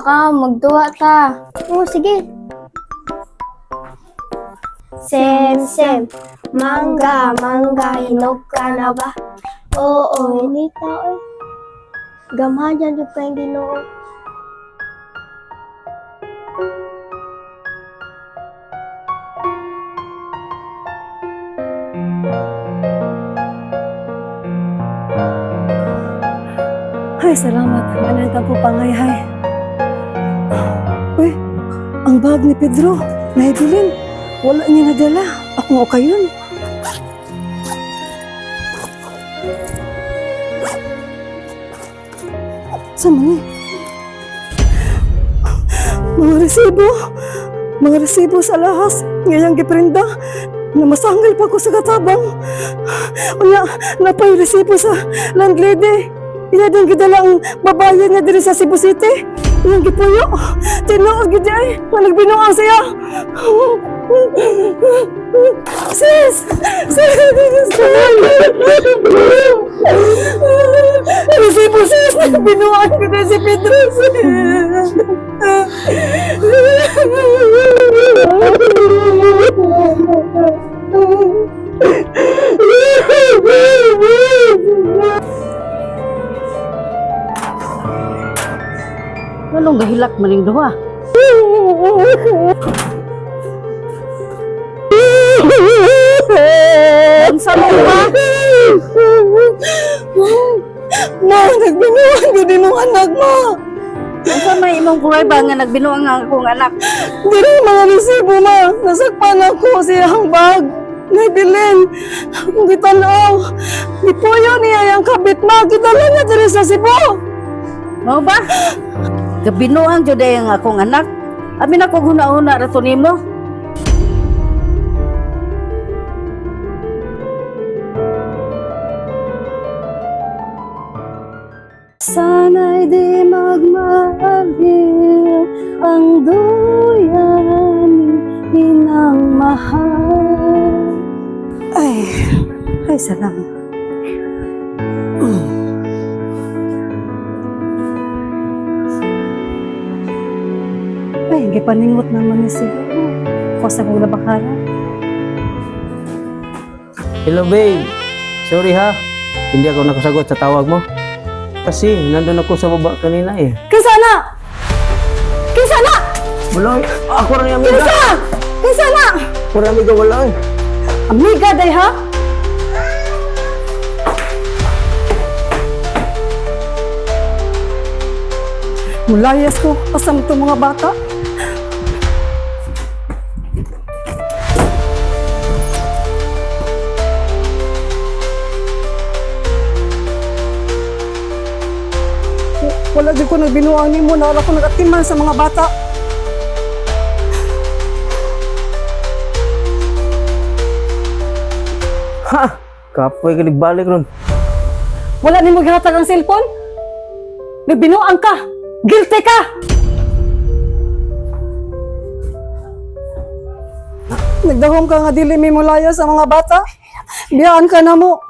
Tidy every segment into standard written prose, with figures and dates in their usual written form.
ka, magduwa ta. Oo, sige. Sem, mangga, hinog ka na ba? Oo, hinita eh. Gamha dyan yung kayong Ginoo. Ay, salamat. Mananta po pangayhay. Uy, ang bag ni Pedro, nahibilin. Wala niya nadala. Ako okay yun. Saan mo eh? Mga resibo sa lahas. Ngayang giprinda. Namasanggal pa ko sa katabang. Unya, napay resibo sa landlady. Iya din gidala ang babayan niya diri sa Cebu City. Iyang gipuyo. Tinuod gid ay. Nagbinuang siya. Sis! Resibo sis! Nagbinuang ko na si Pedro. Anong gahilak maning duha? Unsa mo ba? Ma, nagbinuang ko din ng anak mo. Unsa may imong kuray ba nga nagbinuang ang akong anak? Diri mga resibo ma. Nasakpan ako siyang bag. Naibilin. Akong gitanaw. Gipuyo niya yung kabit ma. Kitala niya diri sa Cebu. Mao ba? Gabinuang jud ang akong anak. Amin ako huna-huna rato nimo. Sana'y di magmahal ang duyan inang mahal. Ay salamat. Ay, gipaningot naman ni siya. Ako sa kong labakaran. Hello babe, sorry ha, hindi ako nakasagot sa tawag mo. Kasi nandun ako sa baba kanina eh. Kinsana! Kinsana! Wala, ako rin yung amiga. Kinsana! Ako rin amiga, wala eh. Amiga day ha? Mulayas ko, pasang itong mga bata. Wala din ko nagbinuang ni mo na wala ko nagatiman sa mga bata. Ha! Kapoy ka nagbalik ron. Wala ni mo gihatag ang cellphone? Nagbinuang ka! Guilty ka! Nagdahom ka nga dili mi mulaya sa mga bata. Biyaan ka na mo.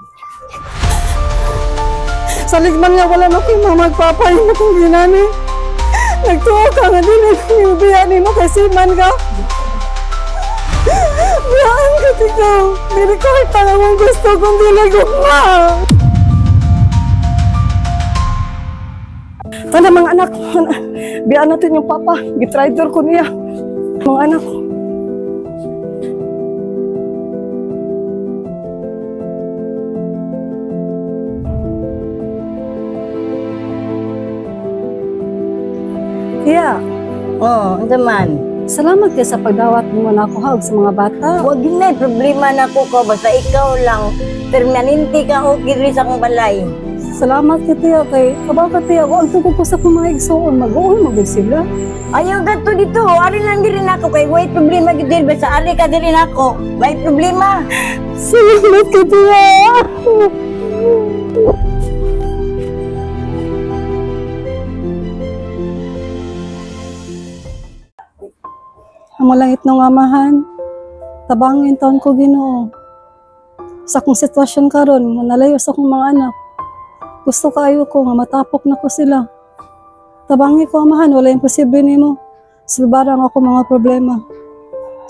Sa ligman nga wala na ko magpapay mo kung ginani. Nagtuo ka nga dili mi biyaan mo kay siman ka. Biyaan ka ikaw. Dili ko tanawang gusto kong dilagugma. Tana mga anak, biyaan natin yung papa. Gitrider ko niya. Mga anak. Tiya, Oh, unsa man? salamat kayo sa pagdawat mo na ako hag sa mga bata. Wag na problema na ko basta ikaw lang permanente ka o diri sa akong balay. Salamat kay Tiya kay kabaka Tiya ko ang tuko ko sa kumaig soon mag-uon magud sila. Ayaw gato dito, ari lang diri nako kay way problema gid diri basta ari ka diri nako. Way problema. Salamat kay Tiya. Ang malangit ng amahan, tabangin taon ko Ginoo. Sa akong sitwasyon karon, nalayo sa akong mga anak. Gusto kayo ko nga matapok na ko sila. Tabangi ko, amahan, wala imposible nimo. Sulbarang ako mga problema.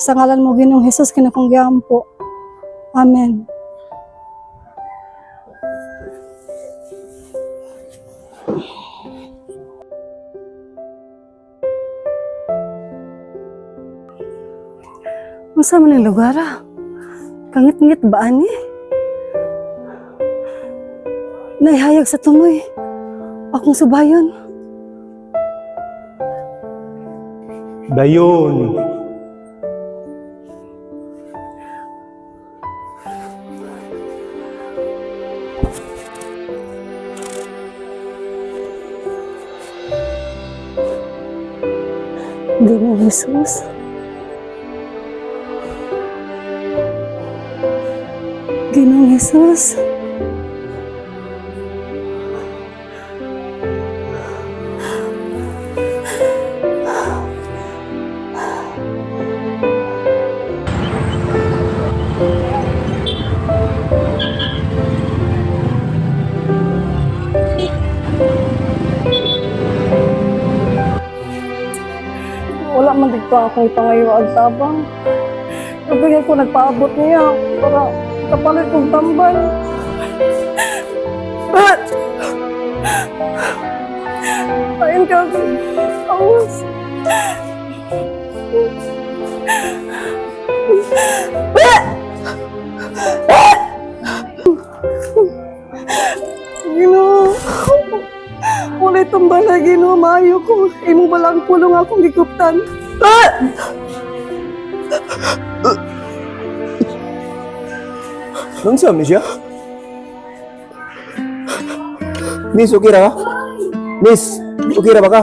Sa ngalan mo, Ginoong Hesus, kinakong giampo. Amen. Masa man ang lugar ah? Kangit-ngit ba ani? Naihayag sa tumoy. Akong subayon. Dayon. Ginoong Hesus. Ginoong Hesus. Wala man dito akong ipangayo ang tabang. Nabigay ko nagpaabot niya para kapalit kong tambal. Ayun ka ako. Awas. Ginoo. Wala tambal na Ginoo, maayo ko. Imong balang pulong akong gikuptan. Nang saan siya? Miss, okay ra ka? Miss, okay ra ba ka?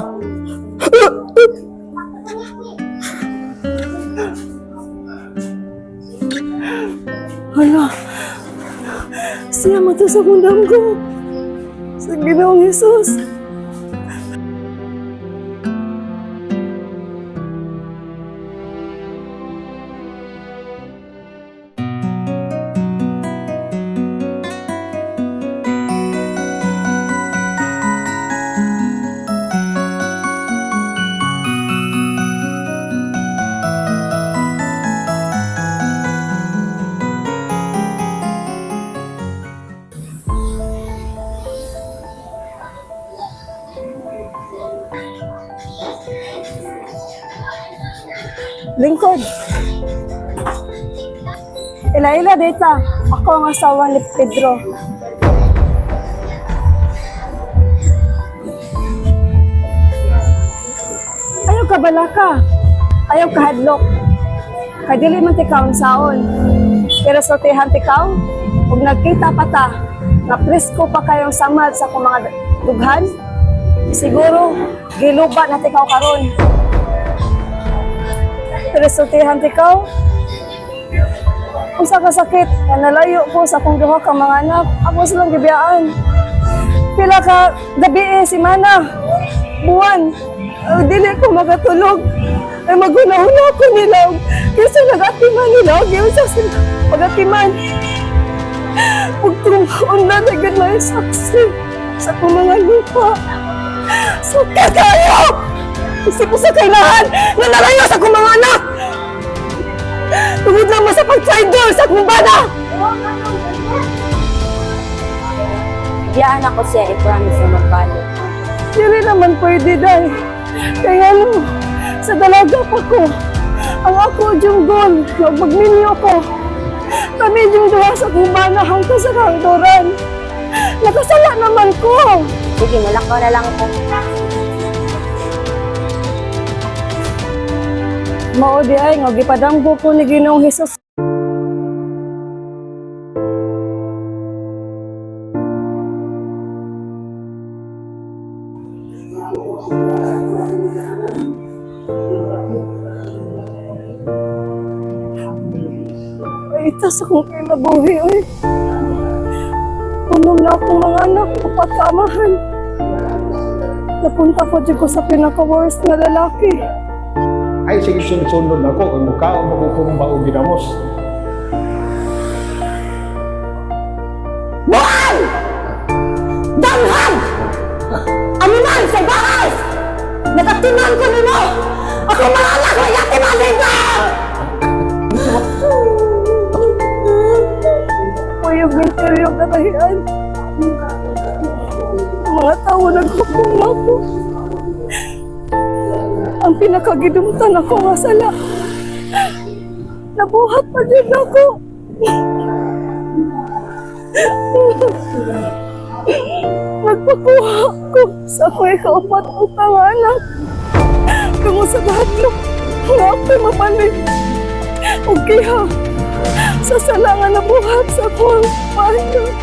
Hala, siya matusok ang damgo. Sa Ginoong Hesus. Lingkod. Ila-ila data. Ako ang asawa ni Pedro. Ayaw ka balaka. Ayaw ka hadlok. Kadili man tikaw ang saon. Pero sortihan tikaw. Kung nagkita pa ta, na presko pa kayong samad sa kung mga dughan, siguro giluba na tikaw karon. Pero sultihan tikaw, kung sa kasakit, na nalayo ko sa akong duha ka mga anak, ako silang gibiyaan. Pila ka gabi semana, buwan, dili ko magatulog. Ay maguna-una ko nilaw. Kasi nagatiman nilaw, yung sa pagatiman. Pagtungkon na nagad saksi sa akong mga lupa. Suka kayo! Kasi po sa kailangan na nalayo sa akong mga anak! Tungod lang mo sa pag-traidor sa akong bana! Diyan ako siya, i-promise na magbalik. Dili naman pwede, day. Kaya ano, sa dalaga pa ko, ang ako yung goal, magminyo ko. Kami yung duha sa akong bana hanggang sa kantoran. Nakasala naman ko. Sige, malakaw na lang ako. Mao di ay nga gipadanggo ko ni Ginoong Hesus. Ay, itas akong kinabuhi, oy. Unong na akong mga anak, upat kaamahan. Napunta po dyan ko sa pinaka-worst na lalaki. Ay, sige, sunod-sunod ako. Ang mukha ang magkukurong baong ginamos. Buwan! Danghag! Ano man sa bahay! Nakatunan ko nimo! Ako mga anak ko, yatim alin na! Kuya Winter yung katahian. Mga tao naghukom ako. Ang pinakagidumtan ako nga sala. Nabuhat pa din ako. Nagpakuha ko sa ako'y kaupat ang panganak. Kamu sa bahadlo, nga ako'y mapalik. Okay ha, sa salangan na buhat sa akong panganak.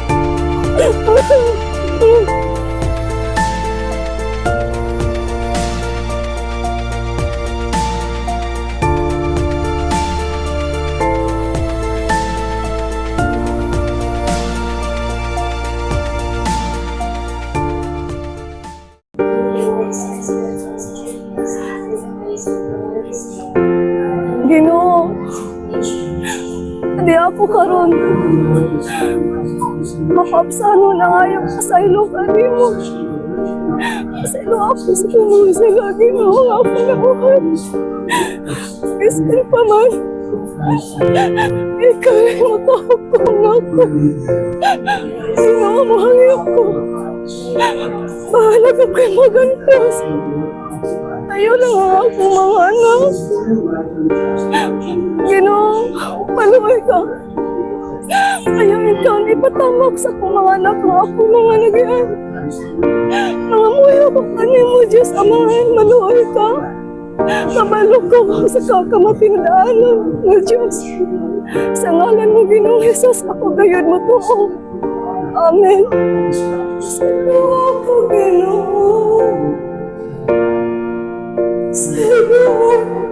Ginoo, di ako karon. Mapapsano na nga yung asaylo kanimo. Asaylo ako sa mga sila, Ginoo, nga ako nabuhat. Istin pa man, ikaw ay makahukom na ako. Ginoo, mahangip ko. Bahala ka kayo magantos. Ayaw lang ang akong mga anak. Ginoo, maluhay ka. Ayaw ikaw ipatamak sa akong mga anak ng akong mga nagyan. Mga muhay ako kanimo, Diyos Amahan, maluhay ka. Kabalo ko sa kakamatinadaanan ng Diyos. Sa ngalan mo, Ginoong Jesus, ako gayod mo to. Amen. Salamat ako, Ginoo. Salamat.